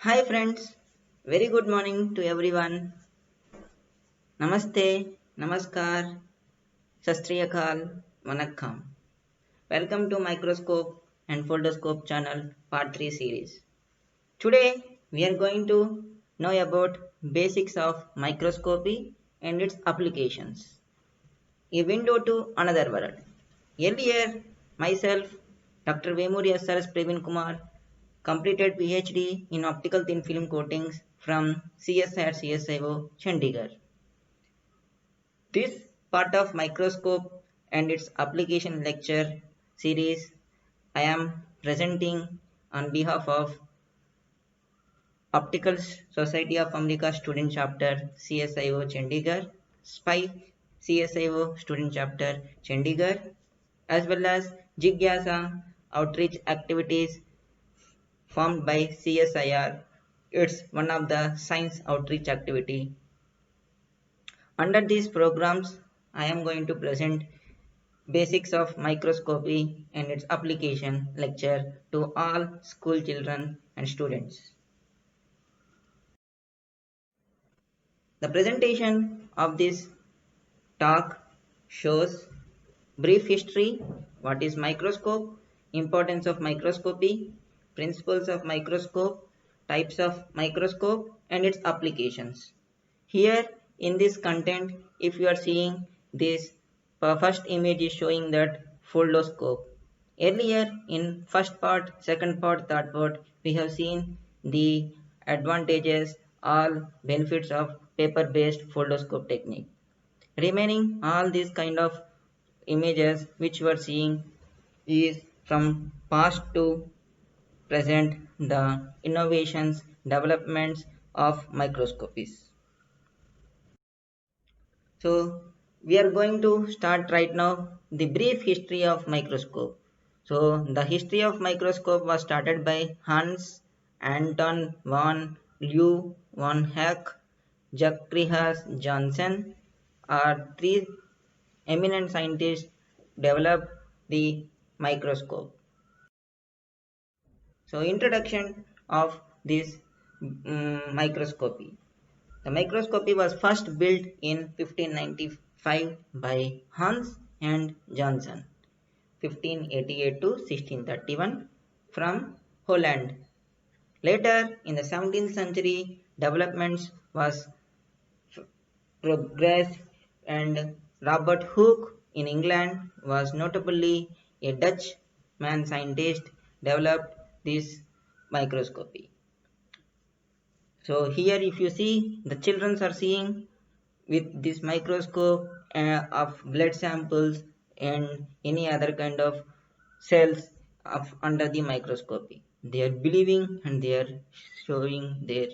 Hi friends, very good morning to everyone. Namaste, Namaskar, Sastriyakal, Vanakkam. Welcome to Microscope and Foldoscope channel part 3 series. Today we are going to know about basics of microscopy and its applications. A window to another world. Earlier, myself, Dr. Vemuri S.R.S. Praveen Kumar, completed PhD in optical thin film coatings from CSIR CSIO, Chandigarh. This part of microscope and its application lecture series I am presenting on behalf of Optical Society of America Student Chapter CSIO Chandigarh, SPI CSIO Student Chapter Chandigarh, as well as Jigyasa outreach activities formed by CSIR. It's one of the science outreach activity. Under these programs, I am going to present basics of microscopy and its application lecture to all school children and students. The presentation of this talk shows brief history, what is microscope, importance of microscopy, principles of microscope, types of microscope and its applications. Here in this content, if you are seeing this first image is showing that foldoscope. Earlier in first part, second part, third part, we have seen the advantages, all benefits of paper-based foldoscope technique. Remaining all these kind of images which we are seeing is from past to present the innovations, developments of microscopies. So we are going to start right now the brief history of microscope. So the history of microscope was started by Hans Anton von Leeuw von Heck, Zacharias Johnson are three eminent scientists developed the microscope. So introduction of this microscopy. The microscopy was first built in 1595 by Hans and Johnson, 1588 to 1631 from Holland. Later in the 17th century, developments was progressed and Robert Hooke in England was notably a Dutch man scientist developed this microscopy. So here if you see the children are seeing with this microscope of blood samples and any other kind of cells of under the microscopy. They are believing and they are showing their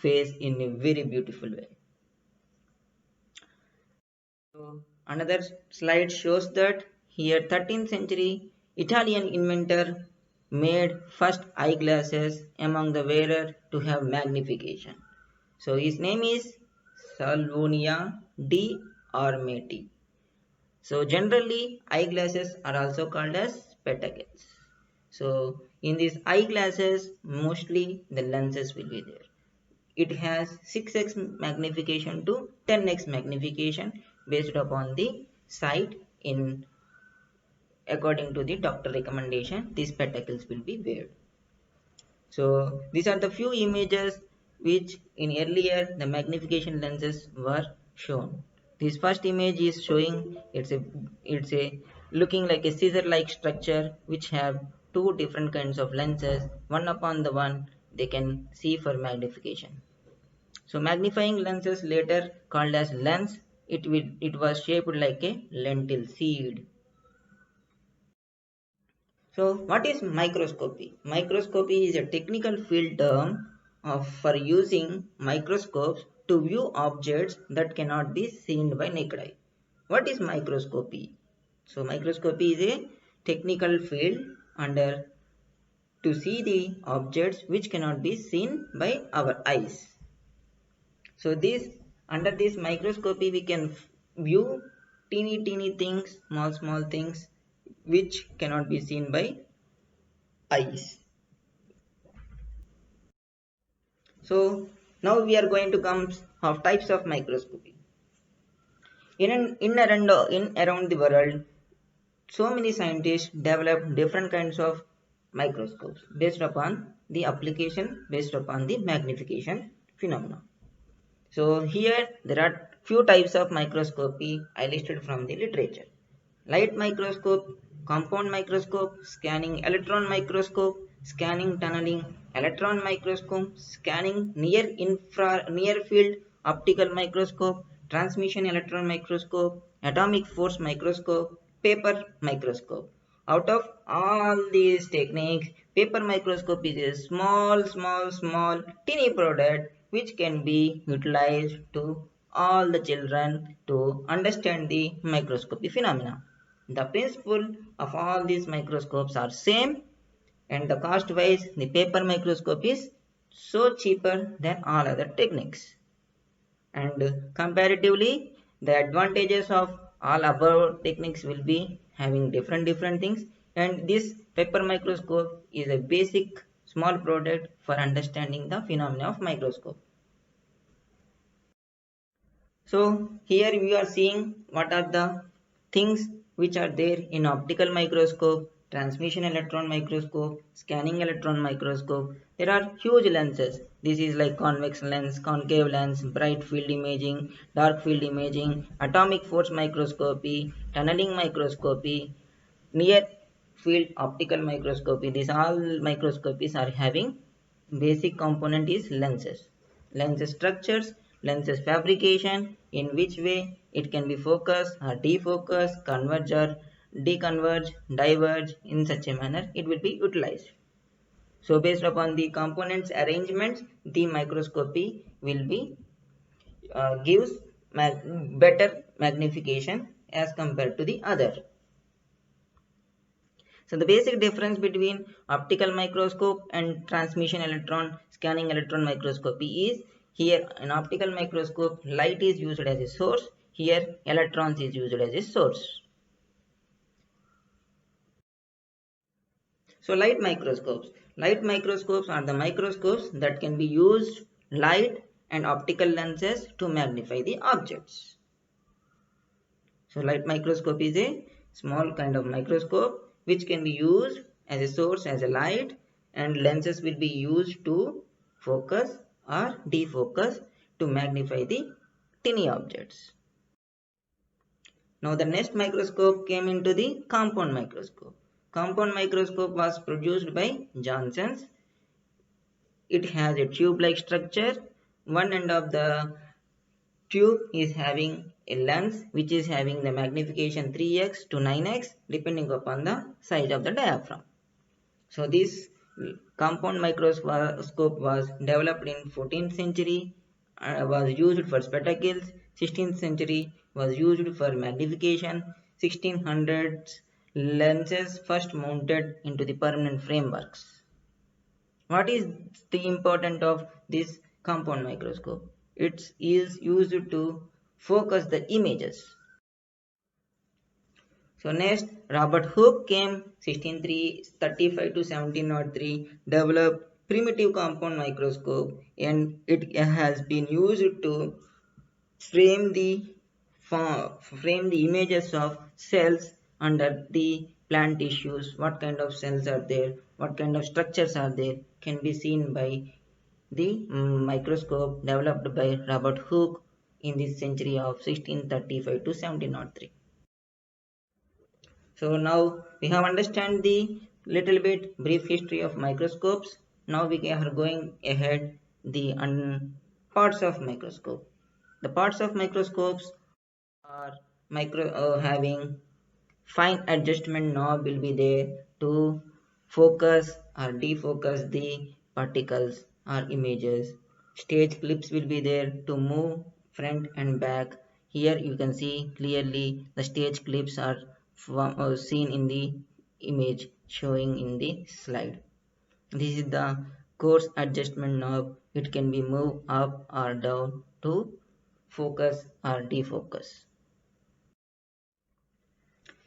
face in a very beautiful way. So another slide shows that here 13th century Italian inventor made first eyeglasses among the wearer to have magnification. So his name is Salvonia di Armati. So generally eyeglasses are also called as spectacles. So in these eyeglasses mostly the lenses will be there. It has 6x magnification to 10x magnification based upon the sight in according to the doctor recommendation these spectacles will be wear. So these are the few images which in earlier the magnification lenses were shown. This first image is showing it's a looking like a scissor like structure which have two different kinds of lenses, one upon the one they can see for magnification. So magnifying lenses later called as lens, it was shaped like a lentil seed. So what is microscopy? Microscopy is a technical field term for using microscopes to view objects that cannot be seen by naked eye. What is microscopy? So microscopy is a technical field under to see the objects which cannot be seen by our eyes. So this under this microscopy we can view teeny things, small things which cannot be seen by eyes. So now we are going to come of types of microscopy. In around the world, so many scientists develop different kinds of microscopes based upon the application, based upon the magnification phenomena. So here there are few types of microscopy I listed from the literature. Light microscope, compound microscope, scanning electron microscope, scanning tunneling electron microscope, scanning near field optical microscope, transmission electron microscope, atomic force microscope, paper microscope. Out of all these techniques, paper microscope is a small tiny product which can be utilized to all the children to understand the microscopy phenomena. The principle of all these microscopes are same, and the cost wise the paper microscope is so cheaper than all other techniques. And comparatively, the advantages of all above techniques will be having different things, and this paper microscope is a basic small product for understanding the phenomena of microscope. So here we are seeing what are the things which are there in optical microscope, transmission electron microscope, scanning electron microscope. There are huge lenses. This is like convex lens, concave lens, bright field imaging, dark field imaging, atomic force microscopy, tunneling microscopy, near field optical microscopy. These all microscopies are having basic component is lenses. Lens structures, lenses fabrication, in which way it can be focused or defocus, converge or deconverge, diverge, in such a manner it will be utilized. So based upon the components arrangements, the microscopy will be gives better magnification as compared to the other. So the basic difference between optical microscope and transmission electron scanning electron microscopy is here in optical microscope light is used as a source, here electrons is used as a source. So light microscopes. Light microscopes are the microscopes that can be used light and optical lenses to magnify the objects. So light microscope is a small kind of microscope which can be used as a source as a light, and lenses will be used to focus or defocus to magnify the tiny objects. Now the next microscope came into the compound microscope. Compound microscope was produced by Johnson's. It has a tube-like structure. One end of the tube is having a lens which is having the magnification 3x to 9x depending upon the size of the diaphragm. So this compound microscope was developed in 14th century, was used for spectacles. 16th century was used for magnification. 1600s lenses first mounted into the permanent frameworks. What is the importance of this compound microscope? It is used to focus the images. So next, Robert Hooke came 1635 to 1703, developed primitive compound microscope, and it has been used to frame the frame the images of cells under the plant tissues. What kind of cells are there, what kind of structures are there can be seen by the microscope developed by Robert Hooke in this century of 1635 to 1703. So now we have understand the little bit brief history of microscopes. Now we are going ahead the parts of microscope. The parts of microscopes are having fine adjustment knob will be there to focus or defocus the particles or images. Stage clips will be there to move front and back. Here you can see clearly the stage clips are seen in the image showing in the slide. This is the coarse adjustment knob. It can be moved up or down to focus or defocus.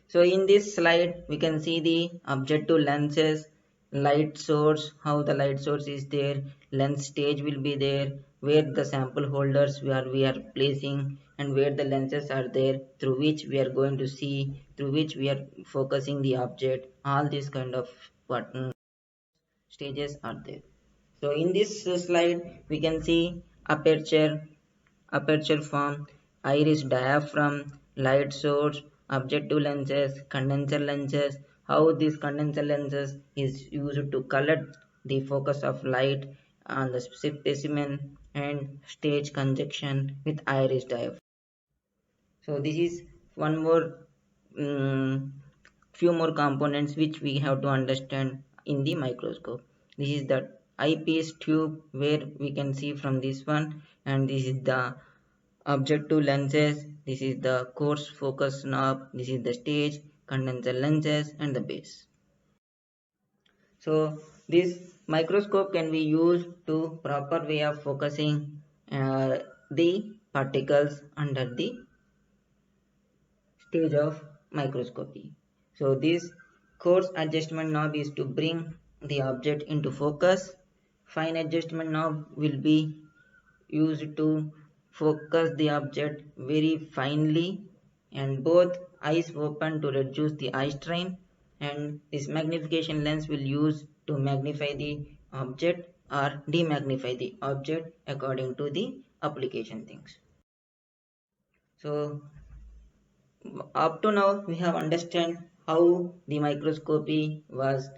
So in this slide we can see the objective lenses. light source, how the light source is there, lens stage will be there, where the sample holders we are placing, and where the lenses are there through which we are going to see, through which we are focusing the object. All these kind of button stages are there. So in this slide we can see aperture form, iris diaphragm, light source, objective lenses, condenser lenses, how these condenser lenses is used to collect the focus of light on the specimen, and stage conjunction with iris diaphragm. So this is one more few more components which we have to understand in the microscope. This is the eyepiece tube where we can see from this one, and this is the objective lenses, this is the coarse focus knob, this is the stage, condenser lenses, and the base. So this microscope can be used to proper way of focusing the particles under the stage of microscopy. So this coarse adjustment knob is to bring the object into focus. Fine adjustment knob will be used to focus the object very finely, and both eyes open to reduce the eye strain, and this magnification lens will use to magnify the object or demagnify the object according to the application things. So up to now we have understand how the microscopy was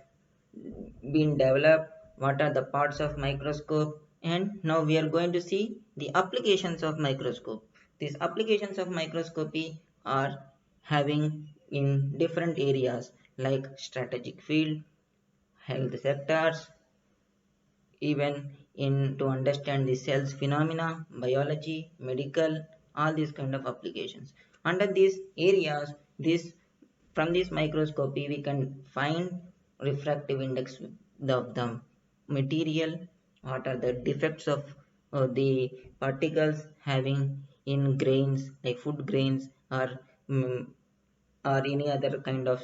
been developed, what are the parts of microscope, and now we are going to see the applications of microscope. These applications of microscopy are having in different areas like strategic field, health sectors, even in to understand the cells phenomena, biology, medical, all these kind of applications. Under these areas, this from this microscopy we can find refractive index of the material, what are the defects of the particles having in grains like food grains, mm, or any other kind of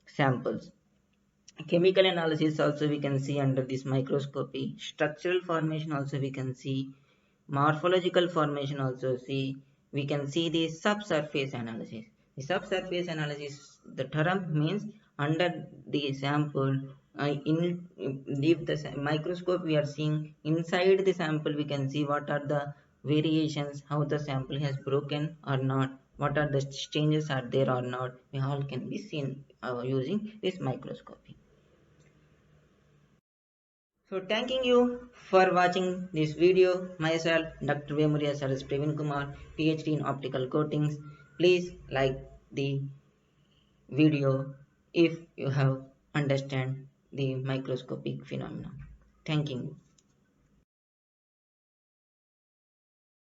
samples. Chemical analysis also we can see under this microscopy. Structural formation also we can see. Morphological formation also see. We can see the subsurface analysis. The subsurface analysis, the term means under the sample, if the microscope we are seeing inside the sample, we can see what are the variations, how the sample has broken or not, what are the changes are there or not. We all can be seen using this microscopy. So thanking you for watching this video. Myself, Dr. Vemuria Saras Praveen Kumar, PhD in Optical Coatings. Please like the video if you have understand the microscopic phenomena. Thanking you.